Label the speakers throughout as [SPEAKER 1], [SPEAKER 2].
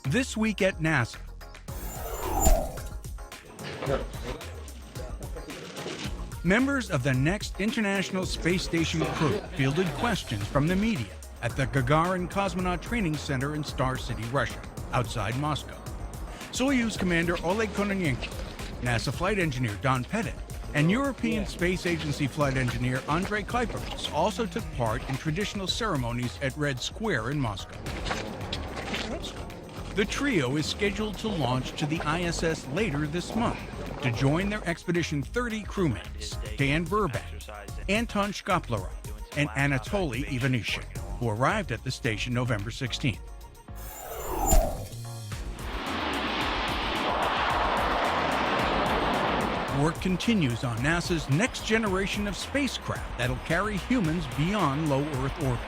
[SPEAKER 1] This week at NASA. Members of the next International Space Station crew fielded questions from the media at the Gagarin Cosmonaut Training Center in Star City, Russia, outside Moscow. Soyuz Commander Oleg Kononenko, NASA flight engineer Don Pettit, and European Space Agency flight engineer Andrei Kuipers also took part in traditional ceremonies at Red Square in Moscow. The trio is scheduled to launch to the ISS later this month to join their Expedition 30 crewmates, Dan Burbank, Anton Shkaplerov, and Anatoly Ivanishin, who arrived at the station November 16th. Work continues on NASA's next generation of spacecraft that'll carry humans beyond low Earth orbit.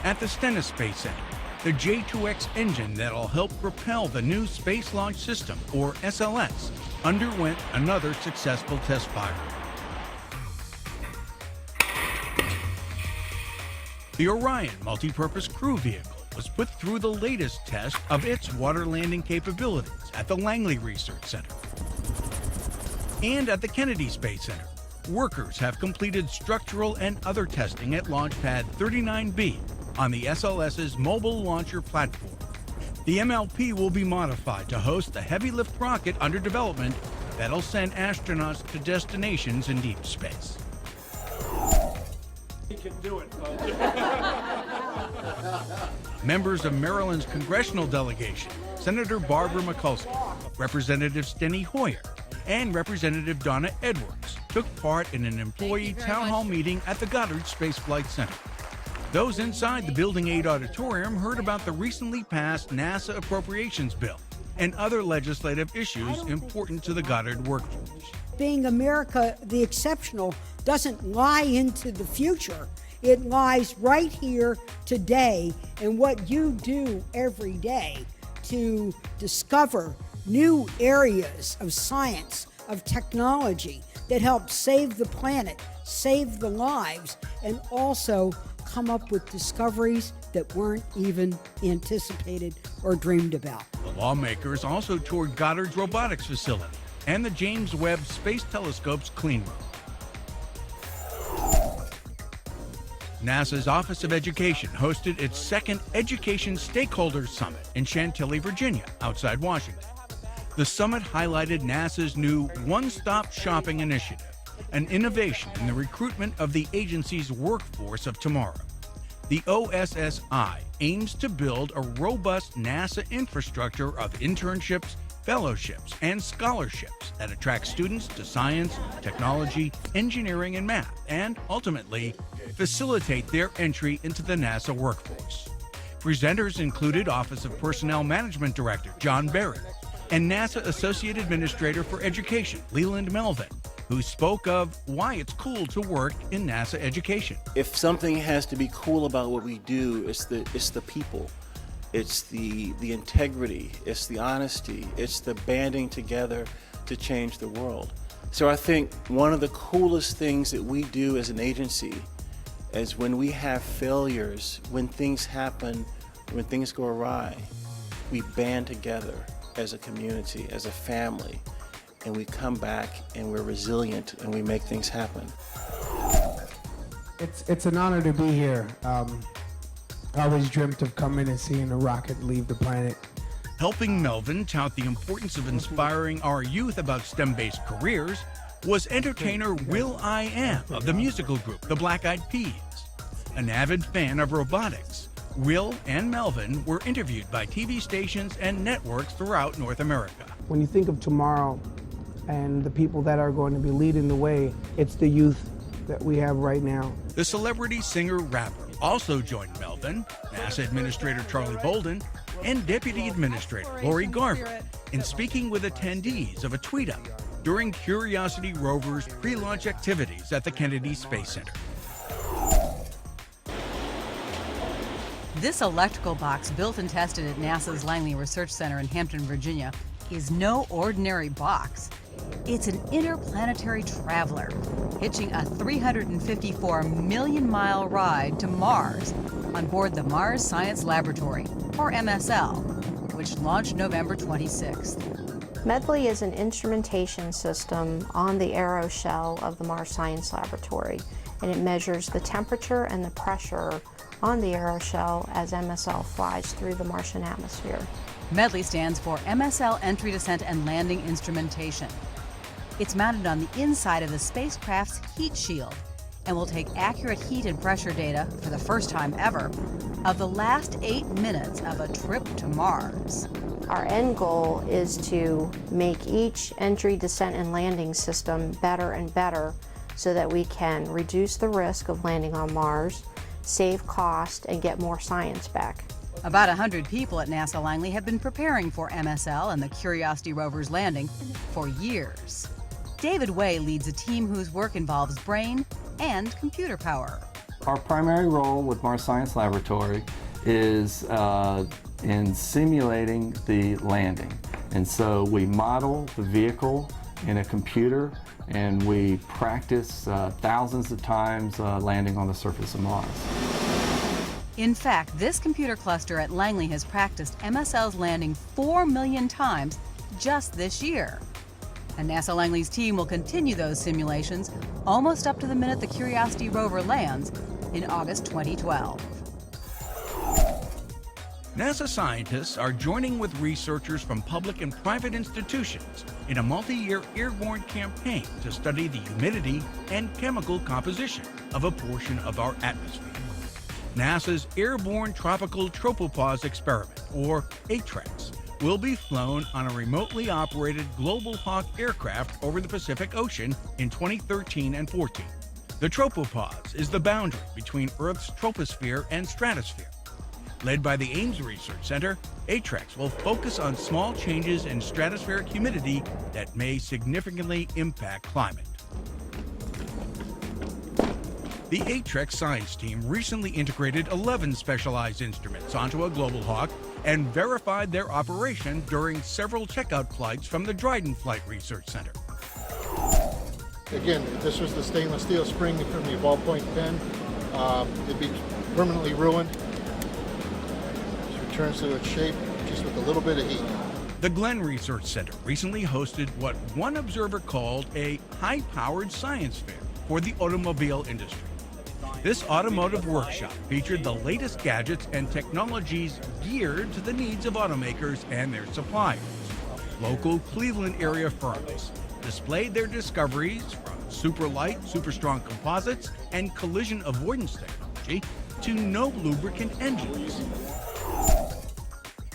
[SPEAKER 1] At the Stennis Space Center, the J2X engine that'll help propel the new Space Launch System, or SLS, underwent another successful test fire. The Orion multi-purpose crew vehicle was put through the latest test of its water landing capabilities at the Langley Research Center. And at the Kennedy Space Center, workers have completed structural and other testing at Launch Pad 39B on the SLS's mobile launcher platform. The MLP will be modified to host the heavy lift rocket under development that'll send astronauts to destinations in deep space.
[SPEAKER 2] He can do it, folks.
[SPEAKER 1] Members of Maryland's congressional delegation, Senator Barbara Mikulski, Representative Steny Hoyer, and Representative Donna Edwards took part in an employee town hall meeting at the Goddard Space Flight Center. Those inside the Building 8 auditorium heard about the recently passed NASA appropriations bill and other legislative issues important to the Goddard workforce.
[SPEAKER 3] Being America the exceptional doesn't lie into the future. It lies right here today in what you do every day to discover new areas of science, of technology that help save the planet, save the lives, and also come up with discoveries that weren't even anticipated or dreamed about.
[SPEAKER 1] The lawmakers also toured Goddard's robotics facility and the James Webb Space Telescope's clean room. NASA's Office of Education hosted its second Education Stakeholders Summit in Chantilly, Virginia, outside Washington. The summit highlighted NASA's new one-stop shopping initiative, an innovation in the recruitment of the agency's workforce of tomorrow. The OSSI aims to build a robust NASA infrastructure of internships, fellowships, and scholarships that attract students to science, technology, engineering, and math, and ultimately facilitate their entry into the NASA workforce. Presenters included Office of Personnel Management Director John Berry and NASA Associate Administrator for Education Leland Melvin, who spoke of why it's cool to work in NASA education.
[SPEAKER 4] If something has to be cool about what we do, it's the people. It's the integrity, it's the honesty, it's the banding together to change the world. So I think one of the coolest things that we do as an agency is when we have failures, when things happen, when things go awry, we band together as a community, as a family, and we come back and we're resilient and we make things happen.
[SPEAKER 5] It's an honor to be here. I always dreamt of coming and seeing a rocket leave the planet.
[SPEAKER 1] Helping Melvin tout the importance of inspiring our youth about STEM-based careers was entertainer will.i.am of the musical group The Black Eyed Peas. An avid fan of robotics, Will and Melvin were interviewed by TV stations and networks throughout North America.
[SPEAKER 5] When you think of tomorrow and the people that are going to be leading the way, it's the youth that we have right now.
[SPEAKER 1] The celebrity singer-rapper also joined Melvin, NASA Administrator Charlie Bolden, and Deputy Administrator Lori Garver in speaking with attendees of a tweet-up during Curiosity rover's pre-launch activities at the Kennedy Space Center.
[SPEAKER 6] This electrical box, built and tested at NASA's Langley Research Center in Hampton, Virginia,
[SPEAKER 2] is no ordinary box. It's an interplanetary traveler, hitching a 354 million mile ride to Mars on board the Mars Science Laboratory, or MSL, which launched November 26th.
[SPEAKER 6] MEDLI is an instrumentation system on the aeroshell of the Mars Science Laboratory, and it measures the temperature and the pressure on the aeroshell as MSL flies through the Martian atmosphere.
[SPEAKER 2] MEDLI stands for MSL Entry, Descent, and Landing Instrumentation. It's mounted on the inside of the spacecraft's heat shield and will take accurate heat and pressure data, for the first time ever, of the last 8 minutes of a trip to Mars.
[SPEAKER 6] Our end goal is to make each entry, descent, and landing system better and better so that we can reduce the risk of landing on Mars, save cost, and get more science back.
[SPEAKER 2] About 100 people at NASA Langley have been preparing for MSL and the Curiosity rover's landing for years. David Way leads a team whose work involves brain and computer power.
[SPEAKER 7] Our primary role with Mars Science Laboratory is in simulating the landing. And so we model the vehicle in a computer and we practice thousands of times landing on the surface of Mars.
[SPEAKER 2] In fact, this computer cluster at Langley has practiced MSL's landing 4 million times just this year. And NASA Langley's team will continue those simulations almost up to the minute the Curiosity rover lands in August 2012.
[SPEAKER 1] NASA scientists are joining with researchers from public and private institutions in a multi-year airborne campaign to study the humidity and chemical composition of a portion of our atmosphere. NASA's Airborne Tropical Tropopause Experiment, or ATREX, will be flown on a remotely operated Global Hawk aircraft over the Pacific Ocean in 2013 and 14. The tropopause is the boundary between Earth's troposphere and stratosphere. Led by the Ames Research Center, ATREX will focus on small changes in stratospheric humidity that may significantly impact climate. The ATREX science team recently integrated 11 specialized instruments onto a Global Hawk and verified their operation during several checkout flights from the Dryden Flight Research Center.
[SPEAKER 8] Again, this was the stainless steel spring from the ballpoint pen. It'd be permanently ruined. It returns to its shape just with a little bit of heat.
[SPEAKER 1] The Glenn Research Center recently hosted what one observer called a high-powered science fair for the automobile industry. This automotive workshop featured the latest gadgets and technologies geared to the needs of automakers and their suppliers. Local Cleveland area firms displayed their discoveries from super light, super strong composites and collision avoidance technology to no lubricant engines.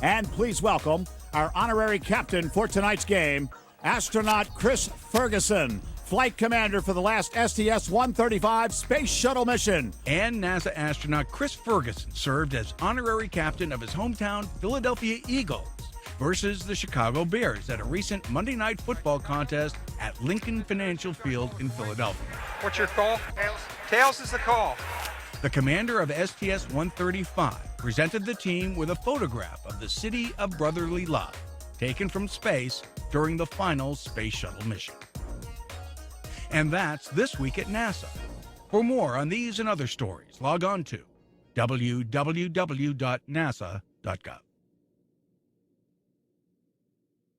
[SPEAKER 9] And please welcome our honorary captain for tonight's game, astronaut Chris Ferguson, flight commander for the last STS-135 space shuttle mission.
[SPEAKER 1] And NASA astronaut Chris Ferguson served as honorary captain of his hometown Philadelphia Eagles versus the Chicago Bears at a recent Monday Night Football contest at Lincoln Financial Field in Philadelphia.
[SPEAKER 10] What's your call? Tails. Tails is the call.
[SPEAKER 1] The commander of STS-135 presented the team with a photograph of the city of brotherly love taken from space during the final space shuttle mission. And that's This Week at NASA. For more on these and other stories, log on to www.nasa.gov.